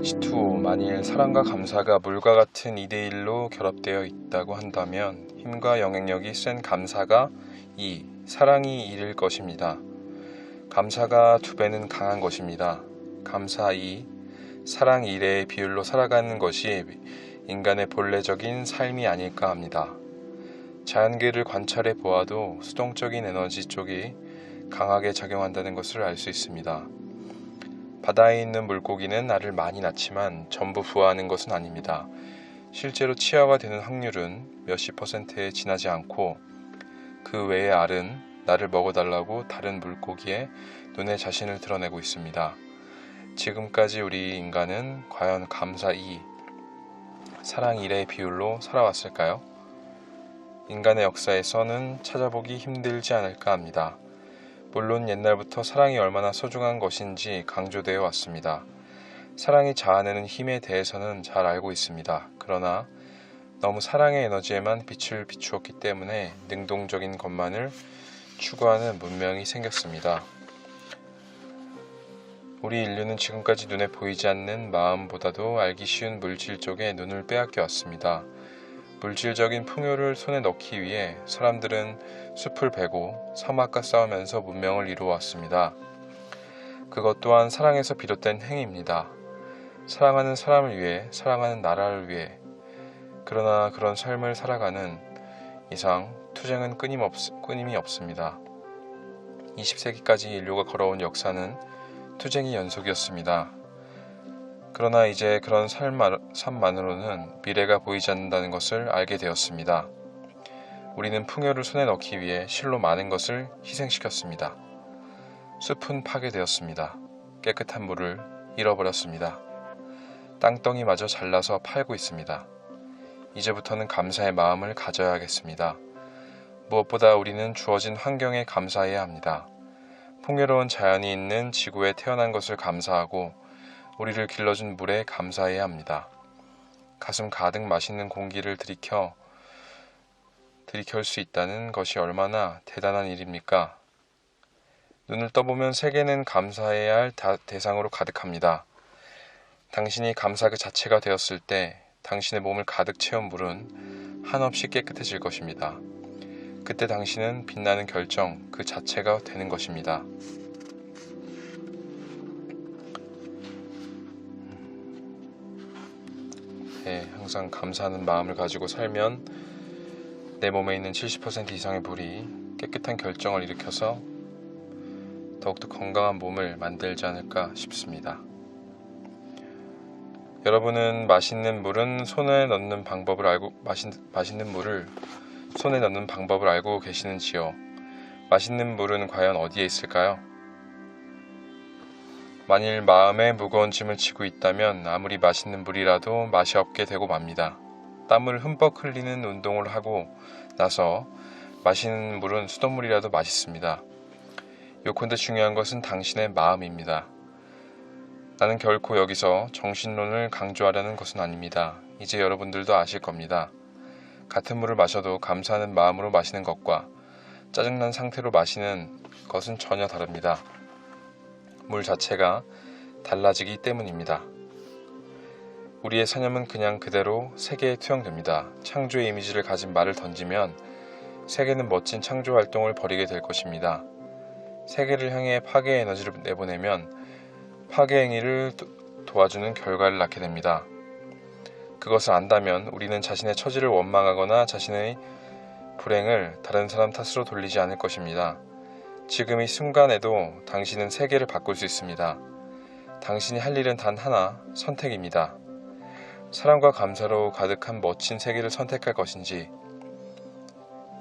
H2O, 만일 사랑과 감사가 물과 같은 2대1로 결합되어 있다고 한다면 힘과 영향력이 센 감사가 2, 사랑이 1일 것입니다. 감사가 2배는 강한 것입니다. 감사 2, 사랑 1의 비율로 살아가는 것이 인간의 본래적인 삶이 아닐까 합니다. 자연계를 관찰해 보아도 수동적인 에너지 쪽이 강하게 작용한다는 것을 알 수 있습니다. 바다에 있는 물고기는 알을 많이 낳지만 전부 부화하는 것은 아닙니다. 실제로 치아가 되는 확률은 몇십 %에 지나지 않고 그 외의 알은 나를 먹어달라고 다른 물고기의 눈에 자신을 드러내고 있습니다. 지금까지 우리 인간은 과연 감사 2, 사랑 1의 비율로 살아왔을까요? 인간의 역사에서는 찾아보기 힘들지 않을까 합니다. 물론 옛날부터 사랑이 얼마나 소중한 것인지 강조되어 왔습니다. 사랑이 자아내는 힘에 대해서는 잘 알고 있습니다. 그러나 너무 사랑의 에너지에만 빛을 비추었기 때문에 능동적인 것만을 추구하는 문명이 생겼습니다. 우리 인류는 지금까지 눈에 보이지 않는 마음보다도 알기 쉬운 물질 쪽에 눈을 빼앗겨 왔습니다. 물질적인 풍요를 손에 넣기 위해 사람들은 숲을 베고 사막과 싸우면서 문명을 이루어왔습니다. 그것 또한 사랑에서 비롯된 행위입니다. 사랑하는 사람을 위해, 사랑하는 나라를 위해. 그러나 그런 삶을 살아가는 이상 투쟁은 끊임이 없습니다. 20세기까지 인류가 걸어온 역사는 투쟁의 연속이었습니다. 그러나 이제 그런 삶만으로는 미래가 보이지 않는다는 것을 알게 되었습니다. 우리는 풍요를 손에 넣기 위해 실로 많은 것을 희생시켰습니다. 숲은 파괴되었습니다. 깨끗한 물을 잃어버렸습니다. 땅덩이마저 잘라서 팔고 있습니다. 이제부터는 감사의 마음을 가져야겠습니다. 무엇보다 우리는 주어진 환경에 감사해야 합니다. 풍요로운 자연이 있는 지구에 태어난 것을 감사하고 우리를 길러준 물에 감사해야 합니다. 가슴 가득 맛있는 공기를 들이킬 수 있다는 것이 얼마나 대단한 일입니까? 눈을 떠보면 세계는 감사해야 할 대상으로 가득합니다. 당신이 감사 그 자체가 되었을 때 당신의 몸을 가득 채운 물은 한없이 깨끗해질 것입니다. 그때 당신은 빛나는 결정 그 자체가 되는 것입니다. 항상 감사하는 마음을 가지고 살면 내 몸에 있는 70% 이상의 물이 깨끗한 결정을 일으켜서 더욱더 건강한 몸을 만들지 않을까 싶습니다. 여러분은 맛있는 물을 손에 넣는 방법을 알고 계시는지요? 맛있는 물은 과연 어디에 있을까요? 만일 마음에 무거운 짐을 지고 있다면 아무리 맛있는 물이라도 맛이 없게 되고 맙니다. 땀을 흠뻑 흘리는 운동을 하고 나서 마시는 물은 수돗물이라도 맛있습니다. 요컨대 중요한 것은 당신의 마음입니다. 나는 결코 여기서 정신론을 강조하려는 것은 아닙니다. 이제 여러분들도 아실 겁니다. 같은 물을 마셔도 감사하는 마음으로 마시는 것과 짜증난 상태로 마시는 것은 전혀 다릅니다. 물 자체가 달라지기 때문입니다. 우리의 사념은 그냥 그대로 세계에 투영됩니다. 창조의 이미지를 가진 말을 던지면 세계는 멋진 창조 활동을 벌이게 될 것입니다. 세계를 향해 파괴의 에너지를 내보내면 파괴 행위를 도와주는 결과를 낳게 됩니다. 그것을 안다면 우리는 자신의 처지를 원망하거나 자신의 불행을 다른 사람 탓으로 돌리지 않을 것입니다. 지금 이 순간에도 당신은 세계를 바꿀 수 있습니다. 당신이 할 일은 단 하나, 선택입니다. 사랑과 감사로 가득한 멋진 세계를 선택할 것인지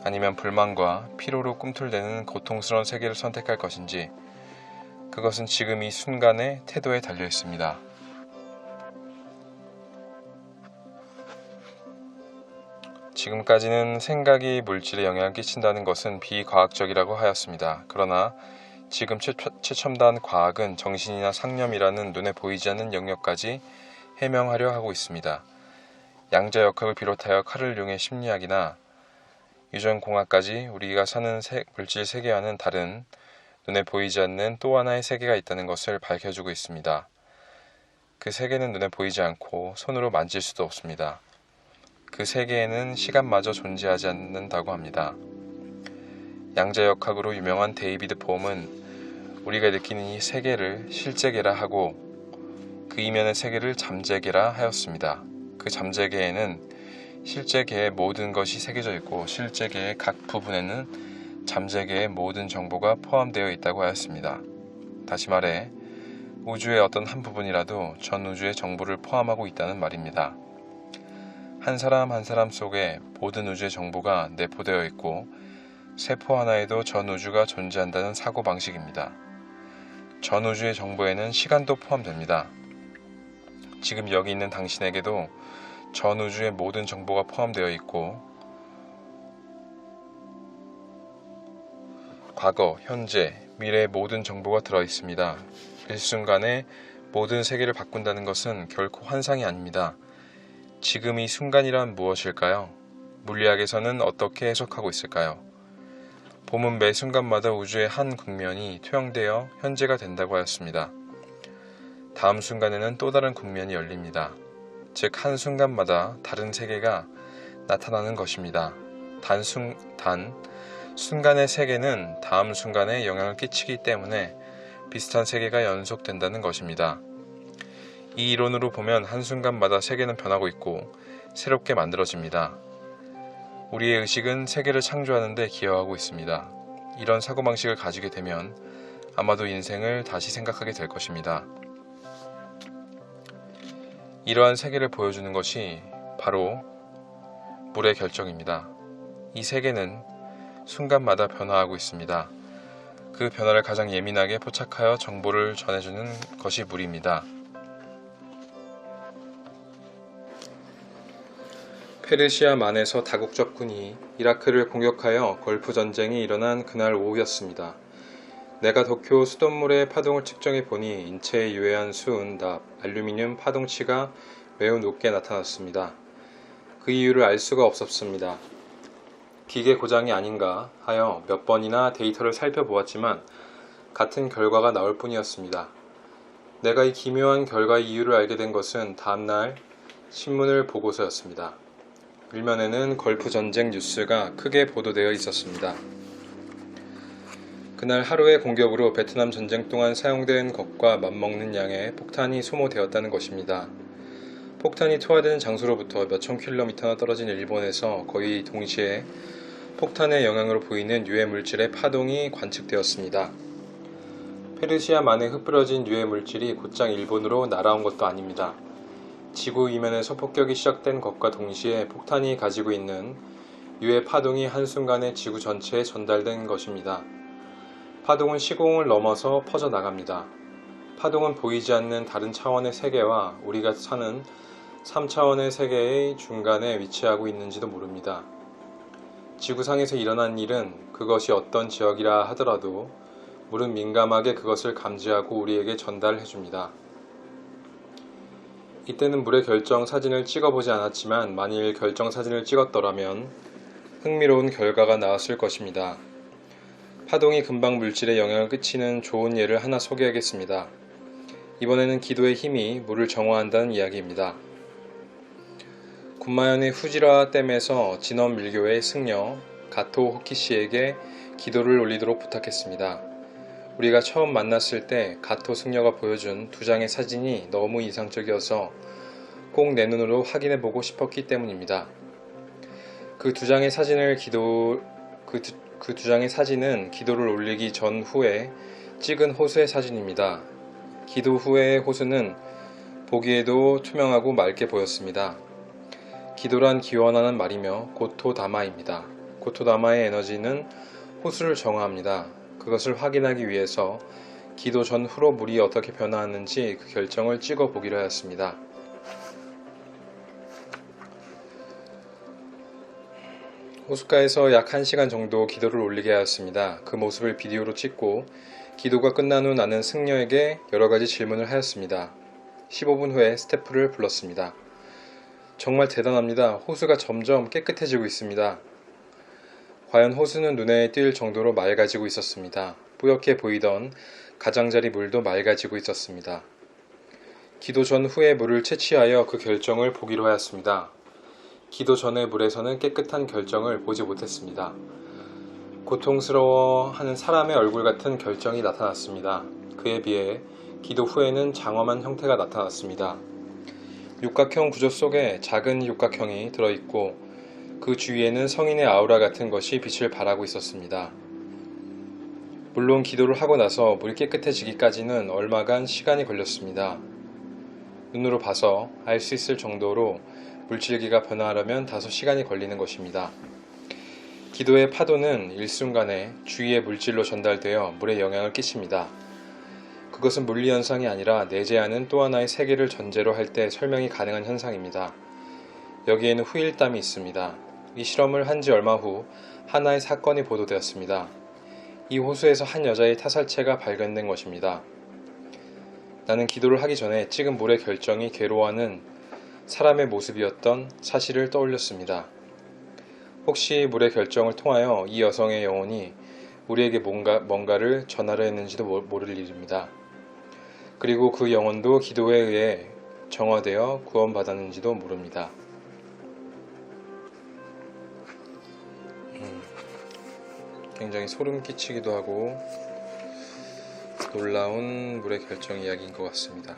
아니면 불만과 피로로 꿈틀대는 고통스러운 세계를 선택할 것인지 그것은 지금 이 순간의 태도에 달려 있습니다. 지금까지는 생각이 물질에 영향을 끼친다는 것은 비과학적이라고 하였습니다. 그러나 지금 최첨단 과학은 정신이나 상념이라는 눈에 보이지 않는 영역까지 해명하려 하고 있습니다. 양자역학을 비롯하여 카를 융의 심리학이나 유전공학까지 우리가 사는 물질 세계와는 다른 눈에 보이지 않는 또 하나의 세계가 있다는 것을 밝혀주고 있습니다. 그 세계는 눈에 보이지 않고 손으로 만질 수도 없습니다. 그 세계에는 시간마저 존재하지 않는다고 합니다. 양자역학으로 유명한 데이비드 폼은 우리가 느끼는 이 세계를 실제계라 하고 그 이면의 세계를 잠재계라 하였습니다. 그 잠재계에는 실제계의 모든 것이 새겨져 있고 실제계의 각 부분에는 잠재계의 모든 정보가 포함되어 있다고 하였습니다. 다시 말해 우주의 어떤 한 부분이라도 전 우주의 정보를 포함하고 있다는 말입니다. 한 사람 한 사람 속에 모든 우주의 정보가 내포되어 있고 세포 하나에도 전 우주가 존재한다는 사고방식입니다. 전 우주의 정보에는 시간도 포함됩니다. 지금 여기 있는 당신에게도 전 우주의 모든 정보가 포함되어 있고 과거, 현재, 미래의 모든 정보가 들어있습니다. 일순간에 모든 세계를 바꾼다는 것은 결코 환상이 아닙니다. 지금 이 순간이란 무엇일까요? 물리학에서는 어떻게 해석하고 있을까요? 봄은 매 순간마다 우주의 한 국면이 투영되어 현재가 된다고 하였습니다. 다음 순간에는 또 다른 국면이 열립니다. 즉 한 순간마다 다른 세계가 나타나는 것입니다. 단 순간의 세계는 다음 순간에 영향을 끼치기 때문에 비슷한 세계가 연속된다는 것입니다. 이 이론으로 보면 한순간마다 세계는 변하고 있고 새롭게 만들어집니다. 우리의 의식은 세계를 창조하는 데 기여하고 있습니다. 이런 사고방식을 가지게 되면 아마도 인생을 다시 생각하게 될 것입니다. 이러한 세계를 보여주는 것이 바로 물의 결정입니다. 이 세계는 순간마다 변화하고 있습니다. 그 변화를 가장 예민하게 포착하여 정보를 전해주는 것이 물입니다. 페르시아 만에서 다국적군이 이라크를 공격하여 걸프 전쟁이 일어난 그날 오후였습니다. 내가 도쿄 수돗물의 파동을 측정해 보니 인체에 유해한 수은, 납, 알루미늄 파동치가 매우 높게 나타났습니다. 그 이유를 알 수가 없었습니다. 기계 고장이 아닌가 하여 몇 번이나 데이터를 살펴보았지만 같은 결과가 나올 뿐이었습니다. 내가 이 기묘한 결과의 이유를 알게 된 것은 다음날 신문을 보고서였습니다. 일면에는 걸프 전쟁 뉴스가 크게 보도되어 있었습니다. 그날 하루의 공격으로 베트남 전쟁 동안 사용된 것과 맞먹는 양의 폭탄이 소모되었다는 것입니다. 폭탄이 투하되는 장소로부터 몇천 킬로미터나 떨어진 일본에서 거의 동시에 폭탄의 영향으로 보이는 유해 물질의 파동이 관측되었습니다. 페르시아만에 흩뿌려진 유해 물질이 곧장 일본으로 날아온 것도 아닙니다. 지구 이면에서 폭격이 시작된 것과 동시에 폭탄이 가지고 있는 유해 파동이 한순간에 지구 전체에 전달된 것입니다. 파동은 시공을 넘어서 퍼져나갑니다. 파동은 보이지 않는 다른 차원의 세계와 우리가 사는 3차원의 세계의 중간에 위치하고 있는지도 모릅니다. 지구상에서 일어난 일은 그것이 어떤 지역이라 하더라도 물은 민감하게 그것을 감지하고 우리에게 전달해줍니다. 이때는 물의 결정 사진을 찍어보지 않았지만 만일 결정 사진을 찍었더라면 흥미로운 결과가 나왔을 것입니다. 파동이 금방 물질에 영향을 끼치는 좋은 예를 하나 소개하겠습니다. 이번에는 기도의 힘이 물을 정화한다는 이야기입니다. 군마현의 후지라 댐에서 진원 밀교의 승려 가토 호키 씨에게 기도를 올리도록 부탁했습니다. 우리가 처음 만났을 때 가토 승려가 보여준 두 장의 사진이 너무 인상적이어서 꼭 내 눈으로 확인해보고 싶었기 때문입니다. 그 두 장의 사진은 기도를 올리기 전후에 찍은 호수의 사진입니다. 기도 후의 호수는 보기에도 투명하고 맑게 보였습니다. 기도란 기원하는 말이며 고토다마입니다. 고토다마의 에너지는 호수를 정화합니다. 그것을 확인하기 위해서 기도 전후로 물이 어떻게 변화하는지 그 결정을 찍어 보기로 하였습니다. 호숫가에서 약 1시간 정도 기도를 올리게 하였습니다. 그 모습을 비디오로 찍고 기도가 끝난 후 나는 승려에게 여러가지 질문을 하였습니다. 15분 후에 스태프를 불렀습니다. 정말 대단합니다. 호수가 점점 깨끗해지고 있습니다. 과연 호수는 눈에 띌 정도로 맑아지고 있었습니다. 뿌옇게 보이던 가장자리 물도 맑아지고 있었습니다. 기도 전 후에 물을 채취하여 그 결정을 보기로 하였습니다. 기도 전의 물에서는 깨끗한 결정을 보지 못했습니다. 고통스러워하는 사람의 얼굴 같은 결정이 나타났습니다. 그에 비해 기도 후에는 장엄한 형태가 나타났습니다. 육각형 구조 속에 작은 육각형이 들어있고 그 주위에는 성인의 아우라 같은 것이 빛을 발하고 있었습니다. 물론 기도를 하고 나서 물이 깨끗해지기까지는 얼마간 시간이 걸렸습니다. 눈으로 봐서 알 수 있을 정도로 물질기가 변화하려면 다소 시간이 걸리는 것입니다. 기도의 파도는 일순간에 주위의 물질로 전달되어 물에 영향을 끼칩니다. 그것은 물리현상이 아니라 내재하는 또 하나의 세계를 전제로 할 때 설명이 가능한 현상입니다. 여기에는 후일담이 있습니다. 이 실험을 한 지 얼마 후 하나의 사건이 보도되었습니다. 이 호수에서 한 여자의 타살체가 발견된 것입니다. 나는 기도를 하기 전에 찍은 물의 결정이 괴로워하는 사람의 모습이었던 사실을 떠올렸습니다. 혹시 물의 결정을 통하여 이 여성의 영혼이 우리에게 뭔가를 전하려 했는지도 모를 일입니다. 그리고 그 영혼도 기도에 의해 정화되어 구원받았는지도 모릅니다. 굉장히 소름 끼치기도 하고 놀라운 물의 결정 이야기인 것 같습니다.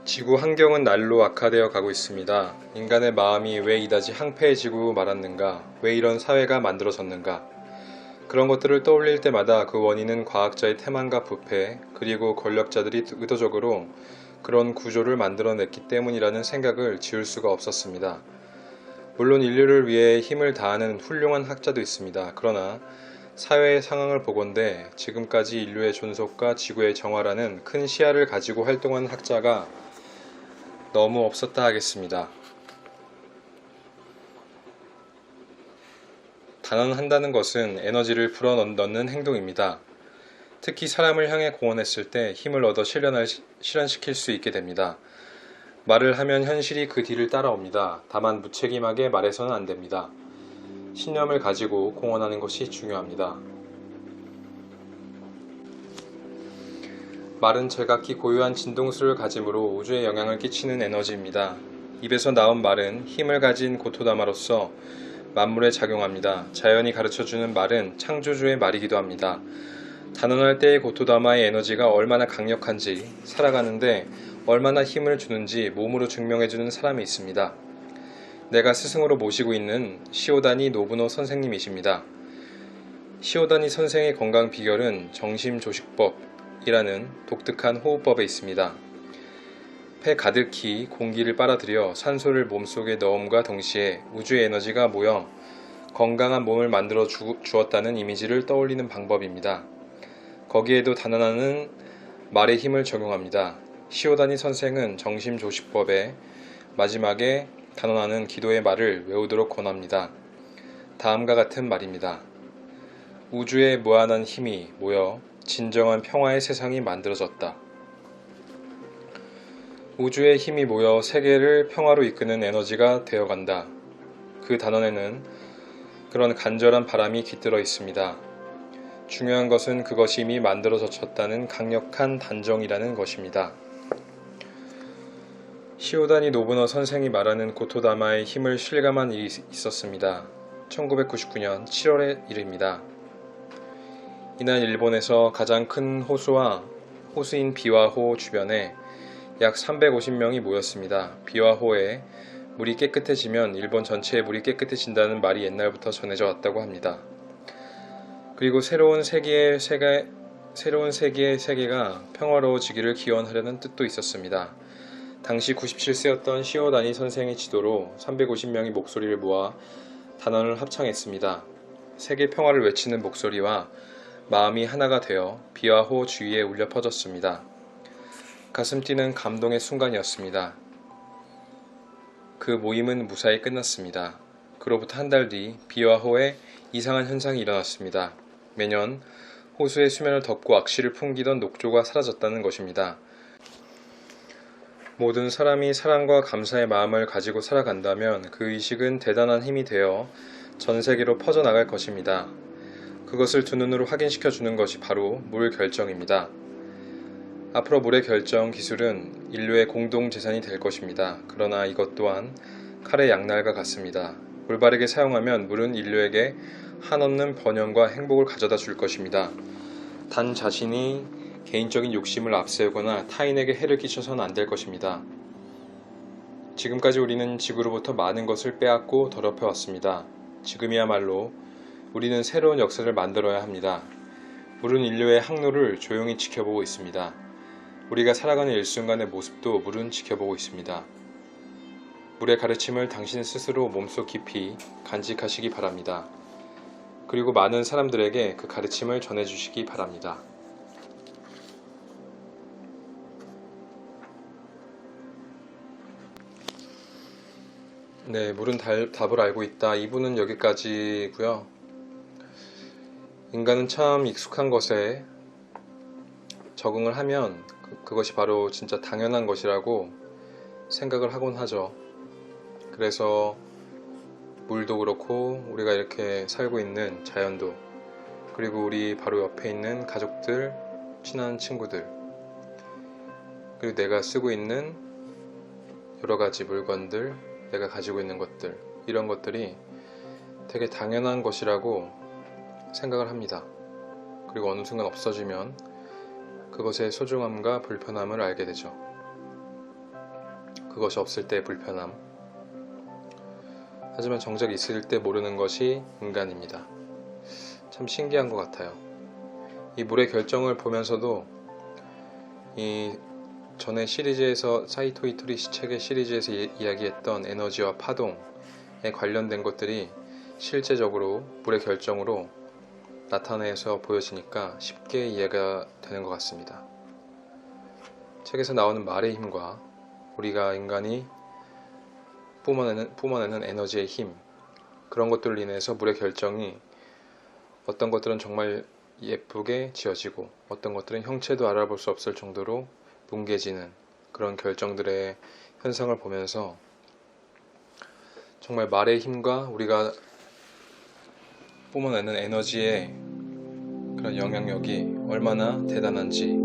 지구 환경은 날로 악화되어 가고 있습니다. 인간의 마음이 왜 이다지 항폐해지고 말았는가? 왜 이런 사회가 만들어졌는가? 그런 것들을 떠올릴 때마다 그 원인은 과학자의 태만과 부패, 그리고 권력자들이 의도적으로 그런 구조를 만들어냈기 때문이라는 생각을 지울 수가 없었습니다. 물론 인류를 위해 힘을 다하는 훌륭한 학자도 있습니다. 그러나 사회의 상황을 보건대 지금까지 인류의 존속과 지구의 정화라는 큰 시야를 가지고 활동한 학자가 너무 없었다 하겠습니다. 단언한다는 것은 에너지를 불어넣는 행동입니다. 특히 사람을 향해 공언했을 때 힘을 얻어 실현시킬 수 있게 됩니다. 말을 하면 현실이 그 뒤를 따라옵니다. 다만 무책임하게 말해서는 안 됩니다. 신념을 가지고 공언하는 것이 중요합니다. 말은 제각기 고유한 진동수를 가지므로 우주에 영향을 끼치는 에너지입니다. 입에서 나온 말은 힘을 가진 고토다마로서 만물에 작용합니다. 자연이 가르쳐주는 말은 창조주의 말이기도 합니다. 단언할 때의 고토다마의 에너지가 얼마나 강력한지, 살아가는데 얼마나 힘을 주는지 몸으로 증명해주는 사람이 있습니다. 내가 스승으로 모시고 있는 시오다니 노부노 선생님이십니다. 시오다니 선생의 건강 비결은 정심조식법이라는 독특한 호흡법에 있습니다. 폐 가득히 공기를 빨아들여 산소를 몸속에 넣음과 동시에 우주의 에너지가 모여 건강한 몸을 만들어 주었다는 이미지를 떠올리는 방법입니다. 거기에도 단언하는 말의 힘을 적용합니다. 시오다니 선생은 정심조식법의 마지막에 단언하는 기도의 말을 외우도록 권합니다. 다음과 같은 말입니다. 우주의 무한한 힘이 모여 진정한 평화의 세상이 만들어졌다. 우주의 힘이 모여 세계를 평화로 이끄는 에너지가 되어간다. 그 단언에는 그런 간절한 바람이 깃들어 있습니다. 중요한 것은 그것이 이미 만들어졌다는 강력한 단정이라는 것입니다. 시오다니 노부노 선생이 말하는 고토다마의 힘을 실감한 일이 있었습니다. 1999년 7월의 일입니다. 이날 일본에서 가장 큰 호수인 비와호 주변에 약 350명이 모였습니다. 비와호에 물이 깨끗해지면 일본 전체의 물이 깨끗해진다는 말이 옛날부터 전해져 왔다고 합니다. 그리고 새로운 세계의 세계가 평화로워지기를 기원하려는 뜻도 있었습니다. 당시 97세였던 시오다니 선생의 지도로 350명이 목소리를 모아 단언을 합창했습니다. 세계 평화를 외치는 목소리와 마음이 하나가 되어 비와호 주위에 울려 퍼졌습니다. 가슴 뛰는 감동의 순간이었습니다. 그 모임은 무사히 끝났습니다. 그로부터 한 달 뒤 비와호에 이상한 현상이 일어났습니다. 매년 호수의 수면을 덮고 악취를 풍기던 녹조가 사라졌다는 것입니다. 모든 사람이 사랑과 감사의 마음을 가지고 살아간다면 그 의식은 대단한 힘이 되어 전 세계로 퍼져나갈 것입니다. 그것을 두 눈으로 확인시켜 주는 것이 바로 물 결정입니다. 앞으로 물의 결정 기술은 인류의 공동 재산이 될 것입니다. 그러나 이것 또한 칼의 양날과 같습니다. 올바르게 사용하면 물은 인류에게 한없는 번영과 행복을 가져다 줄 것입니다. 단 자신이 개인적인 욕심을 앞세우거나 타인에게 해를 끼쳐서는 안 될 것입니다. 지금까지 우리는 지구로부터 많은 것을 빼앗고 더럽혀 왔습니다. 지금이야말로 우리는 새로운 역사를 만들어야 합니다. 물은 인류의 항로를 조용히 지켜보고 있습니다. 우리가 살아가는 일순간의 모습도 물은 지켜보고 있습니다. 물의 가르침을 당신 스스로 몸속 깊이 간직하시기 바랍니다. 그리고 많은 사람들에게 그 가르침을 전해주시기 바랍니다. 네, 물은 답을 알고 있다. 2부는 여기까지고요. 인간은 참 익숙한 것에 적응을 하면 그것이 바로 진짜 당연한 것이라고 생각을 하곤 하죠. 그래서 물도 그렇고 우리가 이렇게 살고 있는 자연도, 그리고 우리 바로 옆에 있는 가족들, 친한 친구들, 그리고 내가 쓰고 있는 여러 가지 물건들, 내가 가지고 있는 것들, 이런 것들이 되게 당연한 것이라고 생각을 합니다. 그리고 어느 순간 없어지면 그것의 소중함과 불편함을 알게 되죠. 그것이 없을 때의 불편함. 하지만 정작 있을 때 모르는 것이 인간입니다. 참 신기한 것 같아요. 이 물의 결정을 보면서도 이 전에 시리즈에서 사이토 이토리시 책의 시리즈에서 이야기했던 에너지와 파동에 관련된 것들이 실제적으로 물의 결정으로 나타내서 보여지니까 쉽게 이해가 되는 것 같습니다. 책에서 나오는 말의 힘과 우리가 인간이 뿜어내는 에너지의 힘, 그런 것들로 인해서 물의 결정이 어떤 것들은 정말 예쁘게 지어지고 어떤 것들은 형체도 알아볼 수 없을 정도로 뭉개지는 그런 결정들의 현상을 보면서 정말 말의 힘과 우리가 뿜어내는 에너지의 그런 영향력이 얼마나 대단한지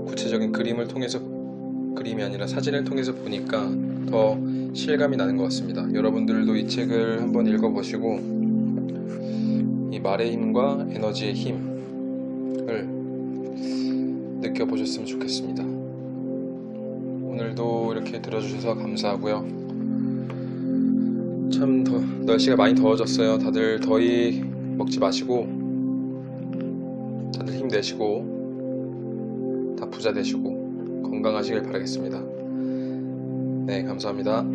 구체적인 그림이 아니라 사진을 통해서 보니까 더 실감이 나는 것 같습니다. 여러분들도 이 책을 한번 읽어보시고 이 말의 힘과 에너지의 힘을 느껴보셨으면 좋겠습니다. 오늘도 이렇게 들어주셔서 감사하고요. 참 날씨가 많이 더워졌어요. 다들 더위 먹지 마시고 다들 힘내시고 다 부자 되시고 건강하시길 바라겠습니다. 네, 감사합니다.